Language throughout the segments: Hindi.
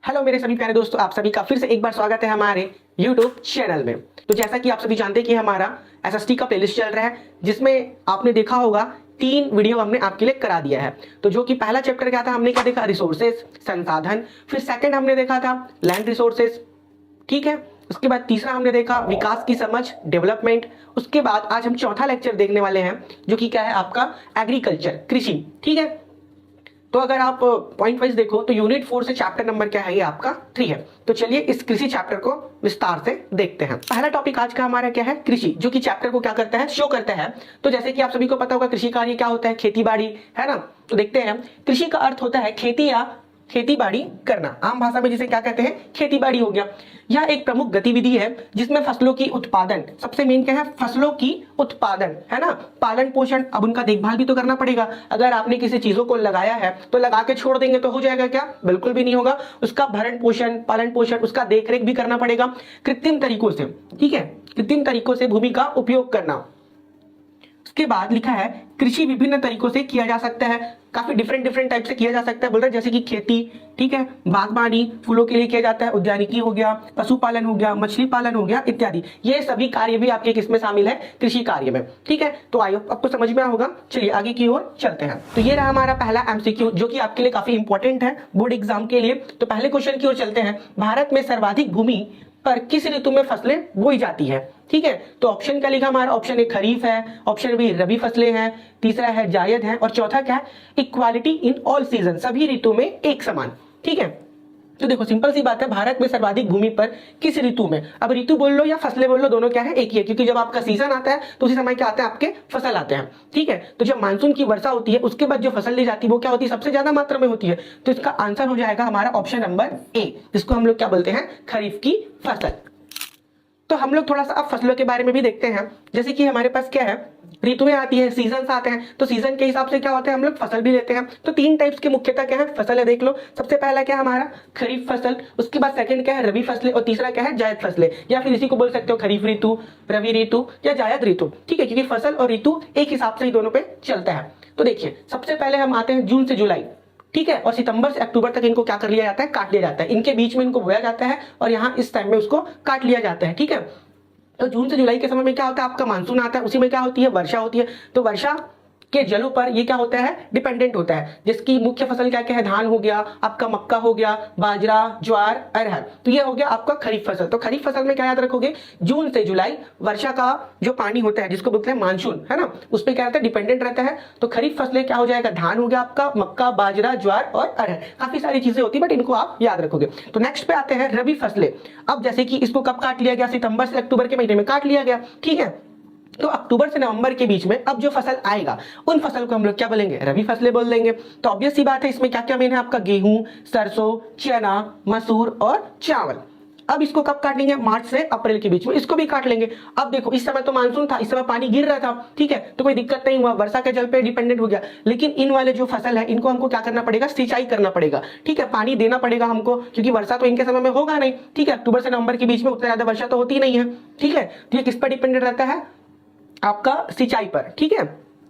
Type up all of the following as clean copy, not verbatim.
हेलो मेरे सभी प्यारे दोस्तों, आप सभी का फिर से एक बार स्वागत है हमारे YouTube चैनल में। तो जैसा कि आप सभी जानते हैं कि हमारा SST का प्लेलिस्ट चल रहा है, जिसमें आपने देखा होगा 3 वीडियो हमने आपके लिए करा दिया है। तो जो कि पहला चैप्टर क्या था, हमने क्या देखा, रिसोर्सेज, संसाधन। फिर सेकंड हमने देखा था लैंड रिसोर्सेज, ठीक है। उसके बाद तीसरा हमने देखा विकास की समझ, डेवलपमेंट। उसके बाद आज हम चौथा लेक्चर देखने वाले हैं, जो कि क्या है आपका एग्रीकल्चर, कृषि, ठीक है। तो अगर आप पॉइंट वाइज देखो तो यूनिट 4 से चैप्टर नंबर क्या है, ये आपका 3 है। तो चलिए इस कृषि चैप्टर को विस्तार से देखते हैं। पहला टॉपिक आज का हमारा क्या है, कृषि, जो कि चैप्टर को क्या करता है, शो करता है। तो जैसे कि आप सभी को पता होगा कृषि कार्य क्या होता है, खेती बाड़ी, है ना। तो देखते हैं, कृषि का अर्थ होता है खेती या खेती बाड़ी करना, आम भाषा में जिसे क्या कहते हैं, खेती बाड़ी हो गया। यह एक प्रमुख गतिविधि है जिसमें फसलों की उत्पादन, सबसे मेन क्या है, फसलों की उत्पादन, है ना, पालन पोषण। अब उनका देखभाल भी तो करना पड़ेगा। अगर आपने किसी चीजों को लगाया है तो लगा के छोड़ देंगे तो हो जाएगा क्या, बिल्कुल भी नहीं होगा। उसका भरण पोषण, पालन पोषण, उसका देखरेख भी करना पड़ेगा कृत्रिम तरीकों से, ठीक है, कृत्रिम तरीकों से भूमि का उपयोग करना। उसके बाद लिखा है कृषि विभिन्न तरीकों से किया जा सकता है, काफी डिफरेंट टाइप से किया जा सकता है। बोल रहे जैसे कि खेती, ठीक है, बागबानी, फूलों के लिए किया जाता है, उद्यानिकी हो गया, पशुपालन हो गया, मछली पालन हो गया इत्यादि। ये सभी कार्य भी आपके किसमें शामिल है, कृषि कार्य में, ठीक है। तो आइए आपको समझ में होगा। चलिए आगे की ओर चलते हैं। तो ये रहा हमारा पहला MCQ, जो कि आपके लिए काफी इंपॉर्टेंट है बोर्ड एग्जाम के लिए। तो पहले क्वेश्चन की ओर चलते हैं। भारत में सर्वाधिक भूमि पर किस ऋतु में फसलें बोई जाती है, ठीक है। तो ऑप्शन क्या लिखा हमारा, ऑप्शन ए खरीफ है, ऑप्शन बी रबी फसलें हैं, तीसरा है जायद है, और चौथा क्या है, इक्वालिटी इन ऑल सीजन, सभी ऋतु में एक समान, ठीक है। तो देखो सिंपल सी बात है, भारत में सर्वाधिक भूमि पर किस ऋतु में, अब ऋतु बोल लो या फसलें बोल लो, दोनों क्या है, एक ही है। क्योंकि जब आपका सीजन आता है तो उसी समय क्या आता है, आपके फसल आते हैं, ठीक है। तो जब मानसून की वर्षा होती है उसके बाद जो फसल ली जाती है वो क्या होती है, सबसे ज्यादा मात्रा में होती है। तो इसका आंसर हो जाएगा हमारा ऑप्शन नंबर ए, जिसको हम लोग क्या बोलते हैं, खरीफ की फसल। तो हम लोग थोड़ा सा अब फसलों के बारे में भी देखते हैं। जैसे कि हमारे पास क्या है, ऋतुएं आती है, सीजन आते हैं, तो सीजन के हिसाब से क्या होता है, हम लोग फसल भी लेते हैं। तो 3 टाइप्स के मुख्यतः क्या है, फसल है, देख लो। सबसे पहला क्या है हमारा खरीफ फसल, उसके बाद सेकंड क्या है, रबी फसलें, और तीसरा क्या है, जायद फसलें, या फिर इसी को बोल सकते हो खरीफ ऋतु, रबी ऋतु या जायद ऋतु, ठीक है। क्योंकि फसल और ऋतु एक हिसाब से ही दोनों पे चलता है। तो देखिए सबसे पहले हम आते हैं जून से जुलाई, ठीक है, और सितंबर से अक्टूबर तक इनको क्या कर लिया जाता है, काट लिया जाता है। इनके बीच में इनको बोया जाता है और यहाँ इस टाइम में उसको काट लिया जाता है, ठीक है। तो जून से जुलाई के समय में क्या होता है, आपका मानसून आता है, उसी में क्या होती है, वर्षा होती है। तो वर्षा के जलों पर ये क्या होता है, डिपेंडेंट होता है। जिसकी मुख्य फसल क्या क्या है, धान हो गया, आपका मक्का हो गया, बाजरा, ज्वार, अरहर। तो ये हो गया आपका खरीफ फसल। तो खरीफ फसल में क्या याद रखोगे, जून से जुलाई वर्षा का जो पानी होता है, जिसको बोलते हैं मानसून, है ना, उस पर क्या रहता है, डिपेंडेंट रहता है। तो खरीफ फसलें क्या हो जाएगा, धान हो गया आपका, मक्का, बाजरा, ज्वार और अरहर। काफी सारी चीजें होती है बट इनको आप याद रखोगे। तो नेक्स्ट पे आते हैं रबी फसलें। अब जैसे कि इसको कब काट लिया गया, सितंबर से अक्टूबर के महीने में काट लिया गया, ठीक है। तो अक्टूबर से नवंबर के बीच में अब जो फसल आएगा उन फसल को हम लोग क्या बोलेंगे, रबी फसलें बोल देंगे। तो ऑब्वियस सी बात है, इसमें क्या क्या मेन है आपका, गेहूं, सरसों, चना, मसूर और चावल। अब इसको कब काट लेंगे, मार्च से अप्रैल के बीच में इसको भी काट लेंगे। अब देखो इस समय तो मानसून था, इस समय पानी गिर रहा था, ठीक है, तो कोई दिक्कत नहीं हुआ, वर्षा के जल पे डिपेंडेंट हो गया। लेकिन इन वाले जो फसल है इनको हमको क्या करना पड़ेगा, सिंचाई करना पड़ेगा, ठीक है, पानी देना पड़ेगा हमको, क्योंकि वर्षा तो इनके समय में होगा नहीं, ठीक है। अक्टूबर से नवंबर के बीच में उतना ज्यादा वर्षा तो होती नहीं है, ठीक है। तो ये किस पर डिपेंडेंट रहता है, आपका सिंचाई पर, ठीक है।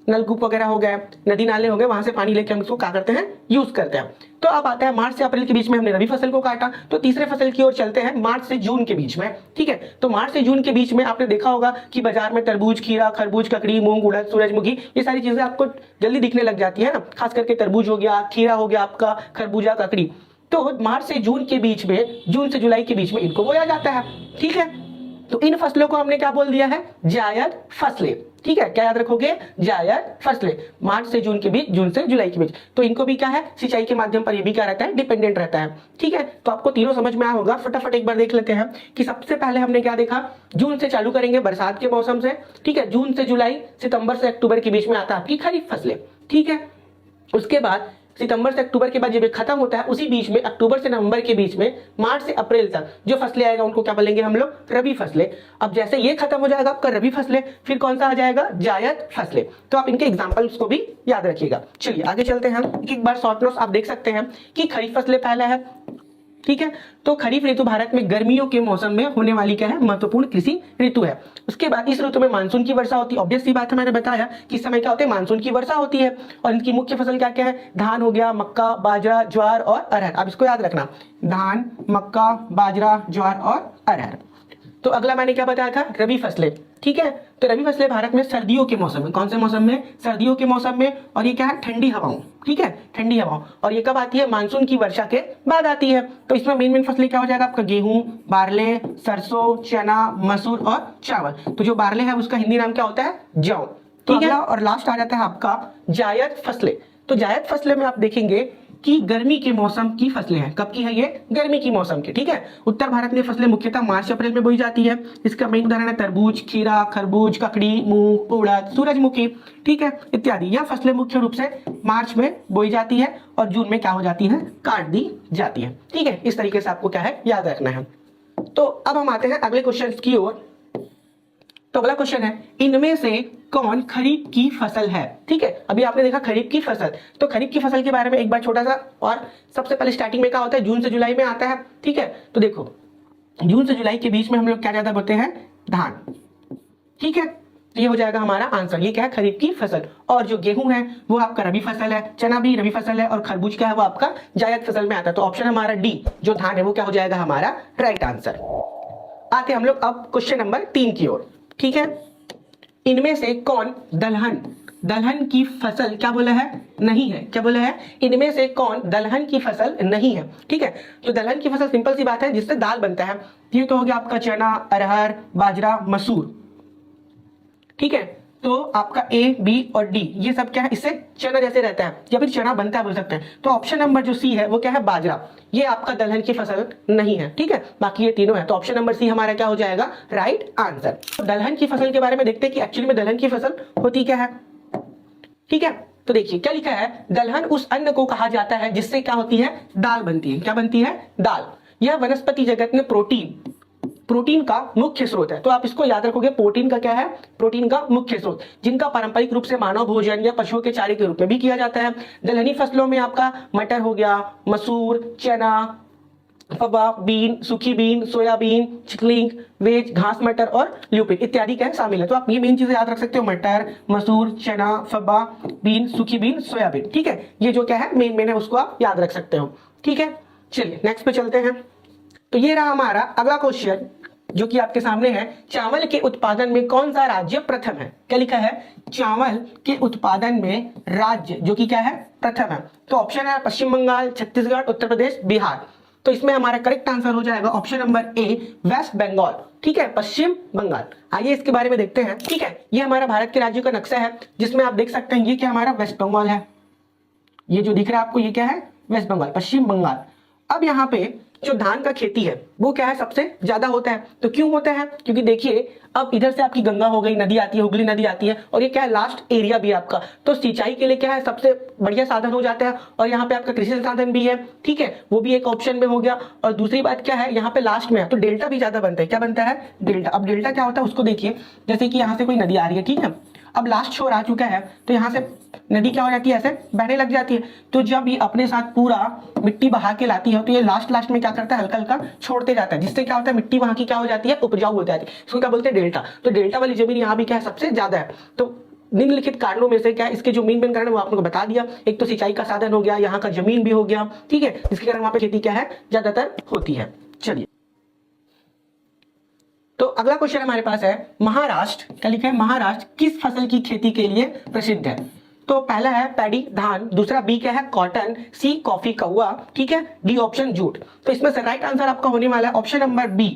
नलकूप वगैरह हो गए, नदी नाले हो गए, वहां से पानी लेके हम इसको क्या करते हैं, यूज करते हैं। तो अब आता है मार्च से अप्रैल के बीच में हमने रबी फसल को काटा। तो तीसरे फसल की ओर चलते हैं, मार्च से जून के बीच में, ठीक है। तो मार्च से जून के बीच में आपने देखा होगा कि बाजार में तरबूज, खीरा, खरबूज, ककड़ी, मूंग, उड़द, सूरजमुखी, ये सारी चीजें आपको जल्दी दिखने लग जाती है ना। खास करके तरबूज हो गया, खीरा हो गया आपका, खरबूजा, ककड़ी। तो मार्च से जून के बीच में, जून से जुलाई के बीच में इनको बोया जाता है, ठीक है। तो इन फसलों को हमने क्या बोल दिया है, जायद फसलें, ठीक है। क्या याद रखोगे, जायद फसलें, मार्च से जून के बीच, जून से जुलाई के बीच। तो इनको भी क्या है, सिंचाई के माध्यम पर ये भी क्या रहता है, डिपेंडेंट रहता है, ठीक है। तो आपको तीनों समझ में आया होगा। फटाफट एक बार देख लेते हैं कि सबसे पहले हमने क्या देखा, जून से चालू करेंगे, बरसात के मौसम से, ठीक है। जून से जुलाई, सितंबर से अक्टूबर के बीच में आता है आपकी खरीफ फसलें, ठीक है। उसके बाद सितंबर से अक्टूबर के बाद जब ये खत्म होता है, उसी बीच में अक्टूबर से नवंबर के बीच में, मार्च से अप्रैल तक जो फसलें आएगा उनको क्या बोलेंगे हम लोग, रबी फसलें। अब जैसे ये खत्म हो जाएगा आपका रबी फसलें, फिर कौन सा आ जाएगा, जायद फसलें। तो आप इनके एग्जांपल्स को भी याद रखिएगा। चलिए आगे चलते हैं। एक बार शॉर्ट नोट्स आप देख सकते हैं कि खरीफ फसलें पहला है, ठीक है। तो खरीफ ऋतु भारत में गर्मियों के मौसम में होने वाली क्या है, महत्वपूर्ण कृषि ऋतु है। उसके बाद इस ऋतु में मानसून की वर्षा होती है। ऑब्वियस सी बात है, मैंने बताया कि इस समय क्या होता है, मानसून की वर्षा होती है। और इनकी मुख्य फसल क्या क्या है, धान हो गया, मक्का, बाजरा, ज्वार और अरहर। अब इसको याद रखना, धान, मक्का, बाजरा, ज्वार और अरहर। तो अगला मैंने क्या बताया था, रबी फसलें। ठीक है, तो रबी फसलें भारत में सर्दियों के मौसम में, कौन से मौसम में, सर्दियों के मौसम में। और ये क्या है, ठंडी हवाओं, ठीक है, ठंडी हवाओं। और ये कब आती है, मानसून की वर्षा के बाद आती है। तो इसमें मेन फसलें क्या हो जाएगा आपका, गेहूं, बारले, सरसों, चना, मसूर और चावल। तो जो बारले है उसका हिंदी नाम क्या होता है, जौ। ठीक है। और लास्ट आ जाता है आपका जायद फसलें। तो जायद फसलें में आप देखेंगे कि गर्मी के मौसम की फसलें हैं। कब की है ये, गर्मी की मौसम की। ठीक है, उत्तर भारत में फसलें मुख्यतः मार्च अप्रैल में बोई जाती है। इसका मेन उदाहरण है तरबूज, खीरा, खरबूज, ककड़ी, मूंग, उड़द, सूरजमुखी, ठीक है, इत्यादि। यह फसलें मुख्य रूप से मार्च में बोई जाती है और जून में क्या हो जाती है, काट दी जाती है। ठीक है, इस तरीके से आपको क्या है, याद रखना है। तो अब हम आते हैं अगले क्वेश्चन की ओर। तो अगला क्वेश्चन है, इनमें से कौन खरीफ की फसल है। ठीक है, अभी आपने देखा खरीफ की फसल। तो खरीफ की फसल के बारे में एक बार छोटा सा, और सबसे पहले स्टार्टिंग में क्या होता है, जून से जुलाई में आता है। ठीक है, तो देखो जून से जुलाई के बीच में हम लोग क्या ज्यादा बोलते हैं, धान। ठीक है, तो ये हो जाएगा हमारा आंसर। ये क्या है, खरीफ की फसल। और जो गेहूं है वो आपका रबी फसल है, चना भी रबी फसल है, और खरबूज क्या है, वो आपका जायद फसल में आता है। तो ऑप्शन हमारा डी, जो धान है वो क्या हो जाएगा हमारा राइट आंसर। आते हम लोग अब क्वेश्चन नंबर 3 की ओर। ठीक है, इनमें से कौन दलहन की फसल क्या बोला है, नहीं है। क्या बोला है, इनमें से कौन दलहन की फसल नहीं है। ठीक है, तो दलहन की फसल सिंपल सी बात है, जिससे दाल बनता है। ये तो हो गया आपका चना, अरहर, बाजरा, मसूर। ठीक है, तो आपका ए, बी और डी ये सब क्या है, इससे चना जैसे रहता है या फिर चना बनता है बोल सकते हैं। तो ऑप्शन नंबर जो सी है वो क्या है, बाजरा। ये आपका दलहन की फसल नहीं है। ठीक है, बाकी ये तीनों है। तो ऑप्शन नंबर सी हमारा क्या हो जाएगा, राइट आंसर। तो दलहन की फसल के बारे में देखते हैं कि एक्चुअली में दलहन की फसल होती क्या है। ठीक है, तो देखिए क्या लिखा है, दलहन उस अन्न को कहा जाता है जिससे क्या होती है, दाल बनती है। क्या बनती है, दाल। यह वनस्पति जगत में प्रोटीन का मुख्य स्रोत है। तो आप इसको याद रखोगे, प्रोटीन का क्या है, प्रोटीन का मुख्य स्रोत, जिनका पारंपरिक रूप से मानव भोजन या पशुओं के चारे के रूप में भी किया जाता है। दलहनी फसलों में आपका मटर हो गया, मसूर, चना, फवा, बीन, सूखी बीन, सोयाबीन, चिकलिंग, वेज, घास मटर और ल्यूपिन इत्यादि क्या शामिल है। तो आप ये मेन चीजें याद रख सकते हो, मटर, मसूर, चना, फवा, बीन, सूखी बीन, सोयाबीन। ठीक है, ये जो क्या है मेन है उसको आप याद रख सकते हो। ठीक है, चलिए नेक्स्ट पे चलते हैं। तो ये रहा हमारा अगला क्वेश्चन जो कि आपके सामने है, चावल के उत्पादन में कौन सा राज्य प्रथम है। क्या लिखा है, चावल के उत्पादन में राज्य जो कि क्या है, प्रथम है। तो ऑप्शन है पश्चिम बंगाल, छत्तीसगढ़, उत्तर प्रदेश, बिहार। तो इसमें हमारा करेक्ट आंसर हो जाएगा option number A, West Bengal. ठीक है, पश्चिम बंगाल। आइए इसके बारे में देखते हैं। ठीक है, ये हमारा भारत के राज्यों का नक्शा है, जिसमें आप देख सकते हैं ये क्या हमारा वेस्ट बंगाल है। ये जो दिख रहा है आपको ये क्या है, वेस्ट बंगाल, पश्चिम बंगाल। अब यहाँ पे जो धान का खेती है वो क्या है, सबसे ज्यादा होता है। तो क्यों होता है, क्योंकि देखिए अब इधर से आपकी गंगा हो गई, नदी आती है, हुगली नदी आती है, और ये क्या है, लास्ट एरिया भी है आपका। तो सिंचाई के लिए क्या है, सबसे बढ़िया साधन हो जाता है। और यहाँ पे आपका कृषि संसाधन भी है। ठीक है, वो भी एक ऑप्शन में हो गया। और दूसरी बात क्या है, यहाँ पे लास्ट में है तो डेल्टा भी ज्यादा बनता है। क्या बनता है, डेल्टा। अब डेल्टा क्या होता है उसको देखिए, जैसे कि यहाँ से कोई नदी आ रही है, ठीक है, अब लास्ट छोर आ चुका है, तो यहाँ से नदी क्या हो जाती है, ऐसे बहने लग जाती है। तो जब ये अपने साथ पूरा मिट्टी बहा के लाती है, तो ये लास्ट में क्या करता है, हल्का हल्का छोड़ते जाता है, जिससे क्या होता है, मिट्टी वहां की क्या हो जाती है, उपजाऊ हो जाती है। इसको क्या बोलते हैं, डेल्टा। तो डेल्टा वाली जमीन यहाँ भी क्या है, सबसे ज्यादा है। तो निम्नलिखित कारणों में से क्या है, इसके जो मेन कारण है वो आपको बता दिया। एक तो सिंचाई का साधन हो गया, यहाँ का जमीन भी हो गया, ठीक है, जिसके कारण वहां पे खेती क्या है, ज्यादातर होती है। चलिए, तो अगला क्वेश्चन हमारे पास है, महाराष्ट्र। क्या लिखा है, महाराष्ट्र किस फसल की खेती के लिए प्रसिद्ध है। तो पहला है पैडी, धान। दूसरा बी क्या है, कॉटन। सी कॉफी, कौआ। ठीक है, डी ऑप्शन जूट। तो इसमें से राइट आंसर आपका होने वाला है ऑप्शन नंबर बी,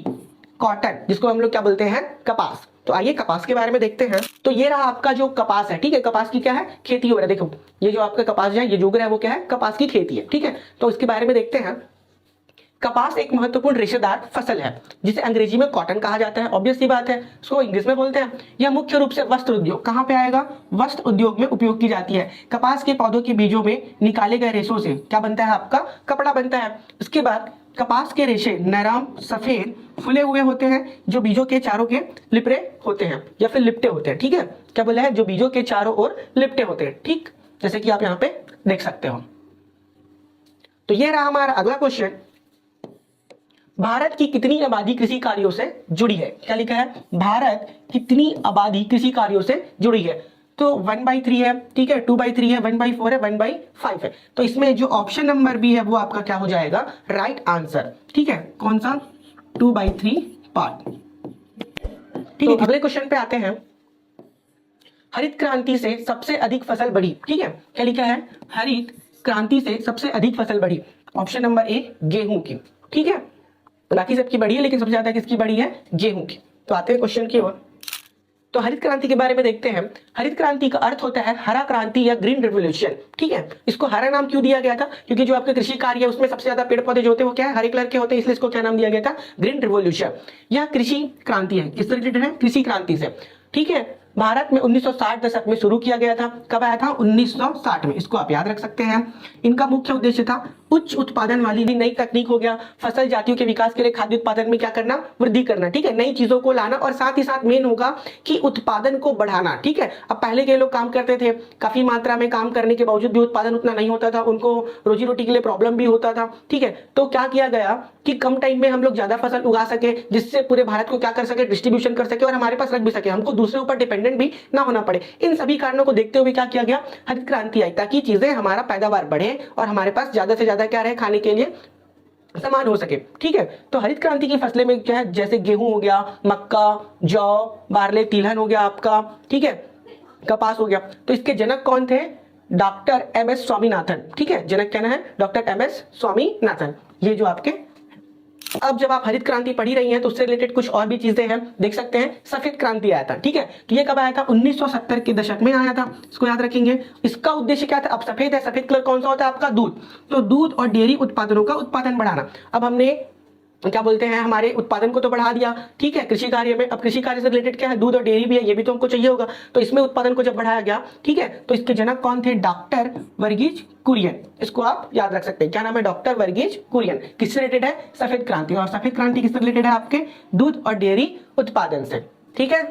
कॉटन, जिसको हम लोग क्या बोलते हैं, कपास। तो आइए कपास के बारे में देखते हैं। तो ये रहा आपका जो कपास है, ठीक है, कपास की क्या है, खेती हो रहा है। देखो ये जो आपका कपास है, ये जो उग रहा है वो क्या है, कपास की खेती है। ठीक है, तो इसके बारे में देखते हैं। कपास एक महत्वपूर्ण रेशेदार फसल है, जिसे अंग्रेजी में कॉटन कहा जाता है। ऑब्वियस सी बात है, इसको इंग्लिश में बोलते हैं। यह मुख्य रूप से वस्त्र उद्योग, कहां पे आएगा, वस्त्र उद्योग में उपयोग की जाती है। कपास के पौधों के बीजों में निकाले गए रेशों से क्या बनता है, आपका कपड़ा बनता है। उसके बाद कपास के रेशे नरम, सफेद, फुले हुए होते हैं, जो बीजों के चारों के लिपटे होते हैं या फिर लिपटे होते हैं। ठीक है, क्या बोला है, जो बीजों के चारों ओर लिपटे होते हैं। ठीक, जैसे कि आप यहाँ पे देख सकते हो। तो ये रहा हमारा अगला क्वेश्चन। भारत की कितनी आबादी कृषि कार्यों से जुड़ी है? क्या लिखा है? भारत कितनी आबादी कृषि कार्यों से जुड़ी है? तो 1/3 है, ठीक है, 2/3 है, 1/4 है, 1/5 है। तो इसमें जो ऑप्शन नंबर बी है वो आपका क्या हो जाएगा? Right answer. ठीक है, कौन सा? 2/3 पार्ट। ठीक है, अगले क्वेश्चन पे आते हैं। हरित क्रांति से सबसे अधिक फसल बढ़ी। ठीक है, क्या लिखा है? हरित क्रांति से सबसे अधिक फसल बढ़ी। ऑप्शन नंबर ए गेहूं की। ठीक है, बाकी सबकी बढ़ी है लेकिन सबसे ज्यादा किसकी बढ़ी है? गेहूं की। तो आते हैं क्वेश्चन की ओर। तो हरित क्रांति के बारे में देखते हैं। हरित क्रांति का अर्थ होता है हरा क्रांति या ग्रीन रिवोल्यूशन। ठीक है, इसको हरा नाम क्यों दिया गया था? क्योंकि जो आपके कृषि कार्य है उसमें सबसे ज्यादा पेड़ पौधे जो होते हैं वो क्या है? हरे कलर के होते हैं, इसलिए इसको क्या नाम दिया गया था? Green revolution. यह कृषि क्रांति है। किससे रिलेटेड है? कृषि क्रांति से। ठीक है, भारत में 1960 दशक में शुरू किया गया था। कब आया था? 1960 में। इसको आप याद रख सकते हैं। इनका मुख्य उद्देश्य था उच्च उत्पादन वाली नई तकनीक हो गया, फसल जातियों के विकास के लिए खाद्य उत्पादन में क्या करना? वृद्धि करना। ठीक है, नई चीजों को लाना और साथ ही साथ मेन होगा कि उत्पादन को बढ़ाना। ठीक है, अब पहले के लोग काम करते थे, काफी मात्रा में काम करने के बावजूद भी उत्पादन उतना नहीं होता था, उनको रोजी रोटी के लिए प्रॉब्लम भी होता था। ठीक है, तो क्या किया गया कि कम टाइम में हम लोग ज्यादा फसल उगा सके, जिससे पूरे भारत को क्या कर सके? डिस्ट्रीब्यूशन कर सके और हमारे पास रख भी सके, हमको दूसरे ऊपर डिपेंडेंट भी ना होना पड़े। इन सभी कारणों को देखते हुए क्या किया गया? हरित क्रांति आई, ताकि चीजें हमारा पैदावार बढ़े और हमारे पास ज्यादा से ज्यादा क्या रहे? खाने के लिए सामान हो सके। ठीक है, तो हरित क्रांति की फसलें में क्या है? जैसे गेहूं हो गया, मक्का, जौ, बार्ले, तिलहन हो गया आपका। ठीक है, कपास हो गया। तो इसके जनक कौन थे? Doctor MS Swaminathan. ठीक है, जनक कहना है डॉक्टर एमएस स्वामीनाथन। ये जो आपके, अब जब आप हरित क्रांति पढ़ी रही हैं तो उससे रिलेटेड कुछ और भी चीजें हैं, देख सकते हैं। सफेद क्रांति आया था। ठीक है, तो ये कब आया था? 1970 के दशक में आया था। इसको याद रखेंगे। इसका उद्देश्य क्या था? अब सफेद है, सफेद कलर कौन सा होता है आपका? दूध। तो दूध और डेयरी उत्पादनों का उत्पादन बढ़ाना। अब हमने क्या बोलते हैं, हमारे उत्पादन को तो बढ़ा दिया। ठीक है, कृषि कार्य में। अब कृषि कार्य से रिलेटेड क्या है? दूध और डेयरी भी है, ये भी तो हमको चाहिए होगा। तो इसमें उत्पादन को जब बढ़ाया गया, ठीक है, तो इसके जनक कौन थे? डॉक्टर वर्गीज कुरियन। इसको आप याद रख सकते हैं। क्या नाम है? डॉक्टर वर्गीज कुरियन। किससे रिलेटेड है? सफेद क्रांति। और सफेद क्रांति किससे रिलेटेड है? आपके दूध और डेयरी उत्पादन से। ठीक है,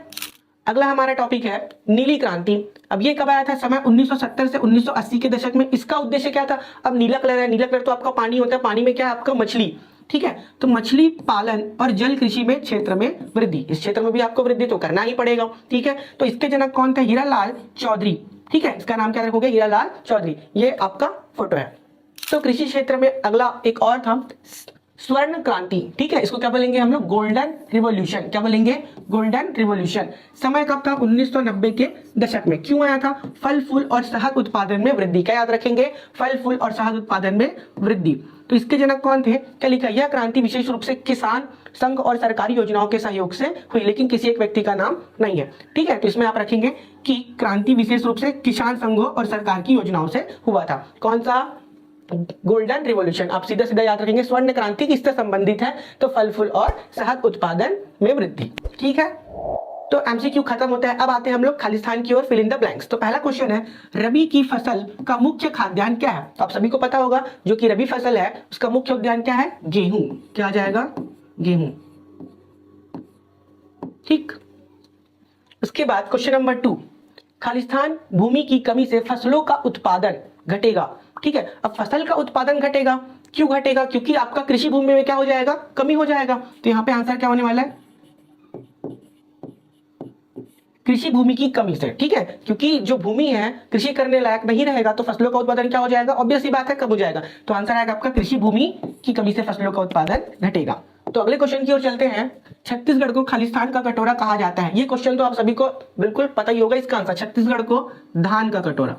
अगला हमारा टॉपिक है नीली क्रांति। अब ये कब आया था? समय 1970 से 1980 के दशक में। इसका उद्देश्य क्या था? अब नीला कलर है, नीला कलर तो आपका पानी होता है, पानी में क्या है आपका? मछली। ठीक है, तो मछली पालन और जल कृषि में क्षेत्र में वृद्धि। इस क्षेत्र में भी आपको वृद्धि तो करना ही पड़ेगा। ठीक है, तो इसके जनक कौन थे? हीरालाल चौधरी। ठीक है, इसका नाम क्या रखोगे? हीरालाल चौधरी। ये आपका फोटो है। तो कृषि क्षेत्र में अगला एक और था स्वर्ण क्रांति। ठीक है, इसको क्या बोलेंगे हम लोग? Golden revolution. क्या बोलेंगे? Golden revolution. समय कब था? 1990 के दशक में। क्यों आया था? फल फूल और शहद उत्पादन में वृद्धि। क्या याद रखेंगे? फल फूल और शहद उत्पादन में वृद्धि। तो इसके जनक कौन थे? क्या लिखा? यह क्रांति विशेष रूप से किसान संघ और सरकारी योजनाओं के सहयोग से हुई, लेकिन किसी एक व्यक्ति का नाम नहीं है। ठीक है, तो इसमें आप रखेंगे कि क्रांति विशेष रूप से किसान संघों और सरकार की योजनाओं से हुआ था। कौन सा? Golden revolution. आप सीधा सीधा याद रखेंगे स्वर्ण क्रांति किससे संबंधित है? तो फल फूल और शहद उत्पादन में वृद्धि। ठीक है, तो एमसीक्यू खत्म होता है। अब आते हैं हम लोग खालिस्तान की ओर, फिल इन द ब्लैंक्स। तो पहला क्वेश्चन है, रबी की फसल का मुख्य खाद्यान्न क्या है? तो आप सभी को पता होगा जो कि रबी फसल है उसका मुख्य उद्यान क्या है? गेहूं। क्या आ जाएगा? गेहूं। ठीक, उसके बाद क्वेश्चन नंबर 2, खालिस्तान भूमि की कमी से फसलों का उत्पादन घटेगा। ठीक है, अब फसल का उत्पादन घटेगा, क्यों घटेगा? क्योंकि आपका कृषि भूमि में क्या हो जाएगा? कमी हो जाएगा। तो यहां पे आंसर क्या होने वाला है? कृषि भूमि की कमी से। ठीक है, क्योंकि जो भूमि है कृषि करने लायक नहीं रहेगा तो फसलों का उत्पादन क्या हो जाएगा? ऑब्वियस सी बात है, कम हो जाएगा। तो आंसर आएगा आपका कृषि भूमि की कमी से फसलों का उत्पादन घटेगा। तो अगले क्वेश्चन की ओर चलते हैं। छत्तीसगढ़ को खालिस्तान का कटोरा कहा जाता है। ये क्वेश्चन तो आप सभी को बिल्कुल पता ही होगा। इसका आंसर छत्तीसगढ़ को धान का कटोरा,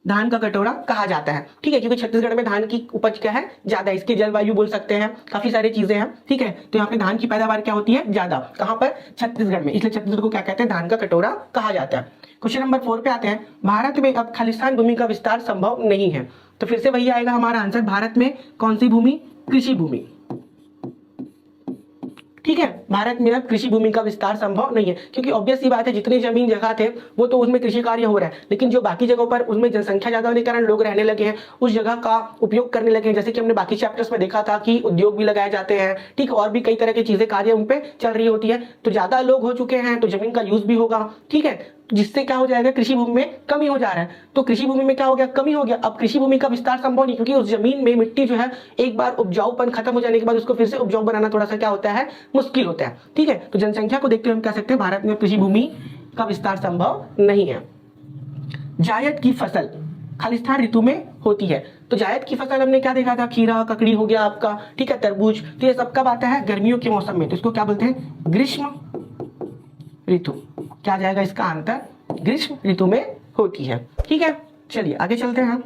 धान का कटोरा कहा जाता है। ठीक है, क्योंकि छत्तीसगढ़ में धान की उपज क्या है? ज्यादा। इसकी जलवायु बोल सकते हैं, काफी सारी चीजें हैं। ठीक है, तो यहाँ पे धान की पैदावार क्या होती है? ज्यादा। कहां पर? छत्तीसगढ़ में। इसलिए छत्तीसगढ़ को क्या कहते हैं? धान का कटोरा कहा जाता है। क्वेश्चन नंबर 4 पे आते हैं। भारत में अब खालिस्तान भूमि का विस्तार संभव नहीं है। तो फिर से वही आएगा हमारा आंसर। भारत में कौन सी भूमि? कृषि भूमि। ठीक है, भारत में अब कृषि भूमि का विस्तार संभव नहीं है, क्योंकि ऑब्वियस सी बात है जितनी जमीन जगह थे वो तो उसमें कृषि कार्य हो रहा है, लेकिन जो बाकी जगहों पर उसमें जनसंख्या ज्यादा होने के कारण लोग रहने लगे हैं, उस जगह का उपयोग करने लगे हैं। जैसे कि हमने बाकी चैप्टर्स में देखा था कि उद्योग भी लगाए जाते हैं। ठीक, और भी कई तरह की चीजें कार्य उन पे चल रही होती है। तो ज्यादा लोग हो चुके हैं तो जमीन का यूज भी होगा। ठीक है, जिससे क्या हो जाएगा, कृषि भूमि में कमी हो जा रहा है। तो कृषि भूमि में क्या हो गया, कमी हो गया। अब कृषि भूमि का विस्तार संभव नहीं, क्योंकि उस जमीन में मिट्टी जो है एक बार उपजाऊपन खत्म हो जाने के बाद उसको फिर से उपजाऊ बनाना थोड़ा सा क्या होता है, मुश्किल होता है। ठीक है, तो जनसंख्या को देखते हुए हम कह सकते हैं भारत में कृषि भूमि का विस्तार संभव नहीं है। जायद की फसल खालिस्तान ऋतु में होती है। तो जायद की फसल हमने क्या देखा था, खीरा, ककड़ी हो गया आपका, ठीक है, तरबूज। तो ये सब कब आता है, गर्मियों के मौसम में। तो इसको क्या बोलते हैं, ग्रीष्म ऋतु। क्या जाएगा इसका आंसर, ग्रीष्म ऋतु में होती है। ठीक है, चलिए आगे चलते हैं।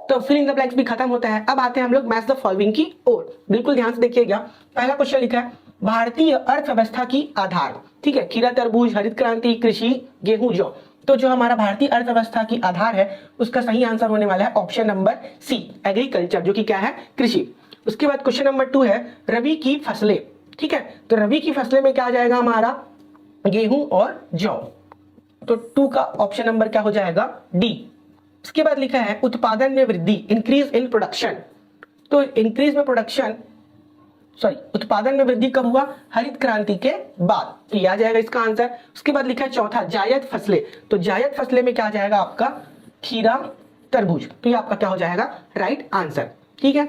तो फिल इन द ब्लैंक्स भी खत्म होता है। अब आते हैं हम लोग मैच द फॉलोइंग की ओर। बिल्कुल ध्यान से देखिएगा। पहला क्वेश्चन लिखा है भारतीय अर्थव्यवस्था की आधार। ठीक है, खीरा, तरबूज, हरित क्रांति, कृषि, गेहूं, जौ। तो जो हमारा भारतीय अर्थव्यवस्था की आधार है उसका सही आंसर होने वाला है ऑप्शन नंबर सी, एग्रीकल्चर, जो कि क्या है, कृषि। उसके बाद क्वेश्चन नंबर 2 है रबी की फसलें। ठीक है, तो रबी की फसलें में क्या आ जाएगा हमारा, गेहूं और जौ। तो 2 का ऑप्शन नंबर क्या हो जाएगा, डी। उसके बाद लिखा है उत्पादन में वृद्धि, इंक्रीज इन प्रोडक्शन। तो इंक्रीज में प्रोडक्शन, उत्पादन में वृद्धि कब हुआ, हरित क्रांति के बाद। तो यह आ जाएगा इसका आंसर। उसके बाद लिखा है चौथा जायद फसलें। तो जायद फसलें में क्या आ जाएगा आपका, खीरा, तरबूज। तो ये आपका क्या हो जाएगा, राइट आंसर। ठीक है,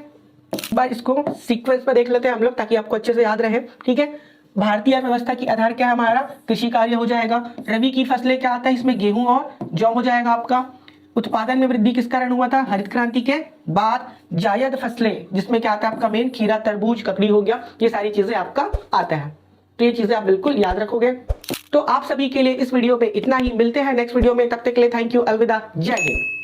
बार इसको सीक्वेंस में देख लेते हैं हम लोग ताकि आपको अच्छे से याद रहे। ठीक है, भारतीय अर्थव्यवस्था की आधार क्या है हमारा, कृषि कार्य हो जाएगा। रबी की फसलें क्या आता है, इसमें गेहूं और जौ हो जाएगा आपका। उत्पादन में वृद्धि किस कारण हुआ था, हरित क्रांति के बाद। जायद फसलें जिसमें क्या आता है आपका मेन, खीरा, तरबूज, ककड़ी हो गया। ये सारी चीजें आपका आता है। तो ये चीजें आप बिल्कुल याद रखोगे। तो आप सभी के लिए इस वीडियो में इतना ही। मिलते हैं नेक्स्ट वीडियो में, तब तक के लिए थैंक यू, अलविदा, जय हिंद।